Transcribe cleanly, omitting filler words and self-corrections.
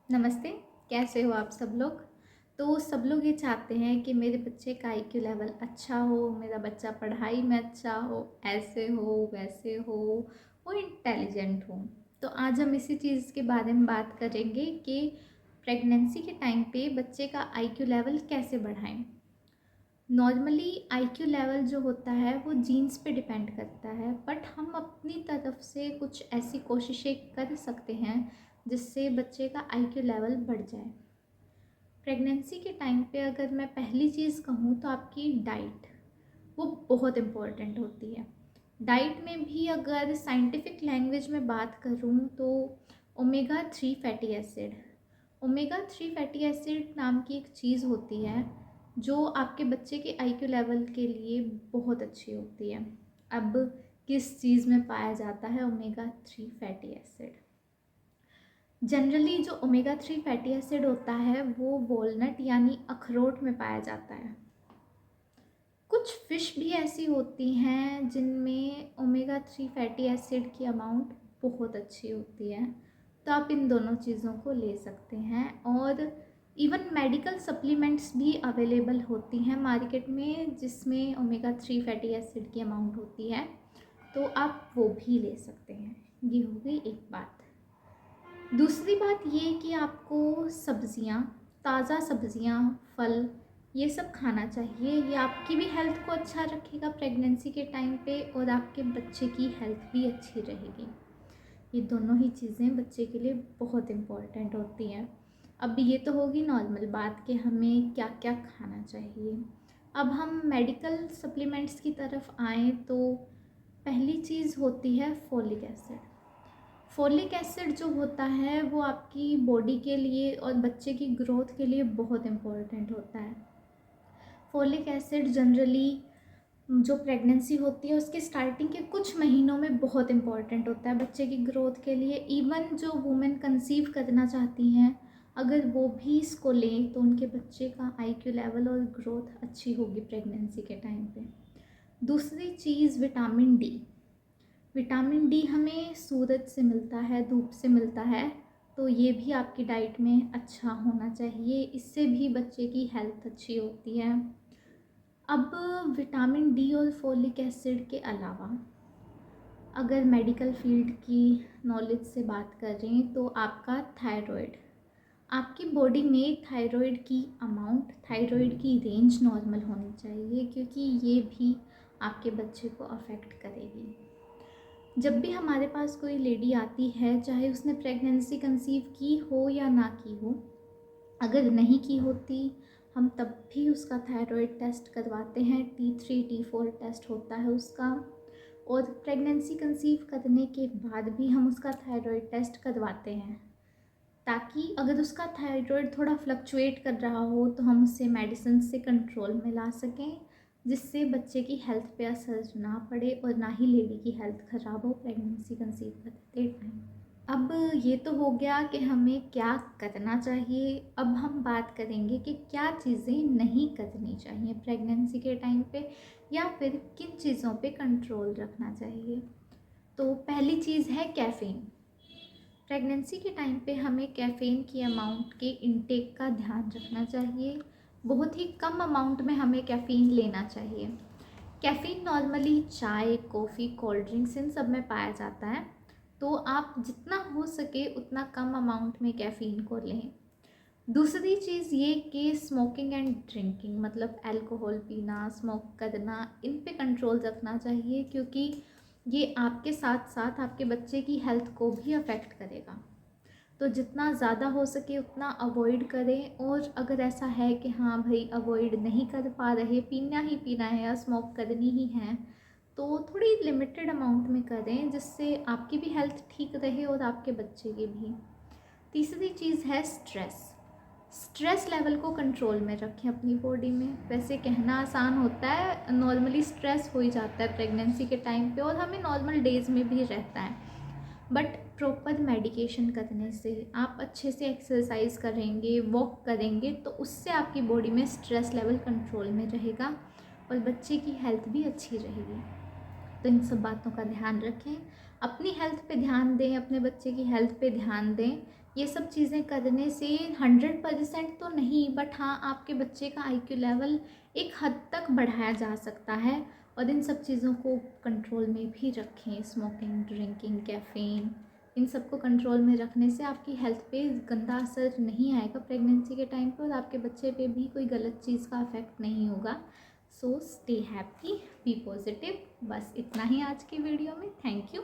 नमस्ते। कैसे हो आप सब लोग? तो सब लोग ये चाहते हैं कि मेरे बच्चे का आईक्यू लेवल अच्छा हो, मेरा बच्चा पढ़ाई में अच्छा हो, ऐसे हो वैसे हो, वो इंटेलिजेंट हो। तो आज हम इसी चीज़ के बारे में बात करेंगे कि प्रेगनेंसी के टाइम पे बच्चे का आईक्यू लेवल कैसे बढ़ाएं। नॉर्मली आईक्यू लेवल जो होता है वो जीन्स पे डिपेंड करता है, बट हम अपनी तरफ से कुछ ऐसी कोशिशें कर सकते हैं जिससे बच्चे का आईक्यू लेवल बढ़ जाए। प्रेगनेंसी के टाइम पे अगर मैं पहली चीज़ कहूँ तो आपकी डाइट वो बहुत इम्पोर्टेंट होती है। डाइट में भी अगर साइंटिफिक लैंग्वेज में बात करूँ तो ओमेगा 3 फैटी एसिड नाम की एक चीज़ होती है जो आपके बच्चे के आईक्यू लेवल के लिए बहुत अच्छी होती है। अब किस चीज़ में पाया जाता है ओमेगा 3 फैटी एसिड? जनरली जो ओमेगा 3 फैटी एसिड होता है वो वॉलनट यानी अखरोट में पाया जाता है। कुछ फ़िश भी ऐसी होती हैं जिनमें ओमेगा 3 फैटी एसिड की अमाउंट बहुत अच्छी होती है, तो आप इन दोनों चीज़ों को ले सकते हैं। और इवन मेडिकल सप्लीमेंट्स भी अवेलेबल होती हैं मार्केट में जिसमें ओमेगा 3 फैटी एसिड की अमाउंट होती है, तो आप वो भी ले सकते हैं। ये हो गई एक बात। दूसरी बात ये कि आपको सब्ज़ियाँ, ताज़ा सब्ज़ियाँ, फल, ये सब खाना चाहिए। ये आपकी भी हेल्थ को अच्छा रखेगा प्रेगनेंसी के टाइम पे, और आपके बच्चे की हेल्थ भी अच्छी रहेगी। ये दोनों ही चीज़ें बच्चे के लिए बहुत इम्पॉर्टेंट होती हैं। अब ये तो होगी नॉर्मल बात कि हमें क्या क्या खाना चाहिए। अब हम मेडिकल सप्लीमेंट्स की तरफ आएँ तो पहली चीज़ होती है फोलिक एसिड। फोलिक एसिड जो होता है वो आपकी बॉडी के लिए और बच्चे की ग्रोथ के लिए बहुत इम्पोर्टेंट होता है। फोलिक एसिड जनरली जो प्रेगनेंसी होती है उसके स्टार्टिंग के कुछ महीनों में बहुत इम्पॉर्टेंट होता है बच्चे की ग्रोथ के लिए। इवन जो वुमेन कंसीव करना चाहती हैं, अगर वो भी इसको लें तो उनके बच्चे का आईक्यू लेवल और ग्रोथ अच्छी होगी प्रेगनेंसी के टाइम पे। दूसरी चीज़ विटामिन डी। विटामिन डी हमें सूरज से मिलता है, धूप से मिलता है, तो ये भी आपकी डाइट में अच्छा होना चाहिए। इससे भी बच्चे की हेल्थ अच्छी होती है। अब विटामिन डी और फोलिक एसिड के अलावा अगर मेडिकल फील्ड की नॉलेज से बात करें तो आपका थायराइड, आपकी बॉडी में थायराइड की अमाउंट, थायराइड की रेंज नॉर्मल होनी चाहिए, क्योंकि ये भी आपके बच्चे को अफेक्ट करेगी। जब भी हमारे पास कोई लेडी आती है, चाहे उसने प्रेगनेंसी कंसीव की हो या ना की हो, अगर नहीं की होती हम तब भी उसका थायराइड टेस्ट करवाते हैं। T3 T4 टेस्ट होता है उसका। और प्रेगनेंसी कंसीव करने के बाद भी हम उसका थायराइड टेस्ट करवाते हैं, ताकि अगर उसका थायराइड थोड़ा फ्लक्चुएट कर रहा हो तो हम उसे मेडिसिन से कंट्रोल में ला सकें, जिससे बच्चे की हेल्थ पे असर ना पड़े और ना ही लेडी की हेल्थ ख़राब हो प्रेगनेंसी कंसीव करते टाइम। अब ये तो हो गया कि हमें क्या करना चाहिए। अब हम बात करेंगे कि क्या चीज़ें नहीं करनी चाहिए प्रेगनेंसी के टाइम पे, या फिर किन चीज़ों पे कंट्रोल रखना चाहिए। तो पहली चीज़ है कैफ़ीन। प्रेगनेंसी के टाइम पे हमें कैफ़ीन की अमाउंट के इंटेक का ध्यान रखना चाहिए। बहुत ही कम अमाउंट में हमें कैफ़ीन लेना चाहिए। कैफ़ीन नॉर्मली चाय, कॉफ़ी, कोल्ड ड्रिंक्स इन सब में पाया जाता है, तो आप जितना हो सके उतना कम अमाउंट में कैफ़ीन को लें। दूसरी चीज़ ये कि स्मोकिंग एंड ड्रिंकिंग, मतलब अल्कोहल पीना, स्मोक करना, इन पे कंट्रोल रखना चाहिए, क्योंकि ये आपके साथ साथ आपके बच्चे की हेल्थ को भी अफेक्ट करेगा। तो जितना ज़्यादा हो सके उतना अवॉइड करें। और अगर ऐसा है कि हाँ भाई अवॉइड नहीं कर पा रहे, पीना ही पीना है या स्मोक करनी ही है, तो थोड़ी लिमिटेड अमाउंट में करें, जिससे आपकी भी हेल्थ ठीक रहे और आपके बच्चे की भी। तीसरी चीज़ है स्ट्रेस। स्ट्रेस लेवल को कंट्रोल में रखें अपनी बॉडी में। वैसे कहना आसान होता है, नॉर्मली स्ट्रेस हो ही जाता है प्रेगनेंसी के टाइम पे, और हमें नॉर्मल डेज़ में भी रहता है, बट प्रॉपर मेडिकेशन करने से, आप अच्छे से एक्सरसाइज करेंगे, वॉक करेंगे, तो उससे आपकी बॉडी में स्ट्रेस लेवल कंट्रोल में रहेगा और बच्चे की हेल्थ भी अच्छी रहेगी। तो इन सब बातों का ध्यान रखें, अपनी हेल्थ पे ध्यान दें, अपने बच्चे की हेल्थ पे ध्यान दें, ये सब चीज़ें करने से 100% तो नहीं, बट हाँ आपके बच्चे का IQ लेवल एक हद तक बढ़ाया जा सकता है। और इन सब चीज़ों को कंट्रोल में भी रखें। स्मोकिंग, ड्रिंकिंग, कैफ़ीन, इन सबको कंट्रोल में रखने से आपकी हेल्थ पे गंदा असर नहीं आएगा प्रेगनेंसी के टाइम पे, और आपके बच्चे पे भी कोई गलत चीज़ का इफेक्ट नहीं होगा। So stay happy, be positive. बस इतना ही आज की वीडियो में। Thank you.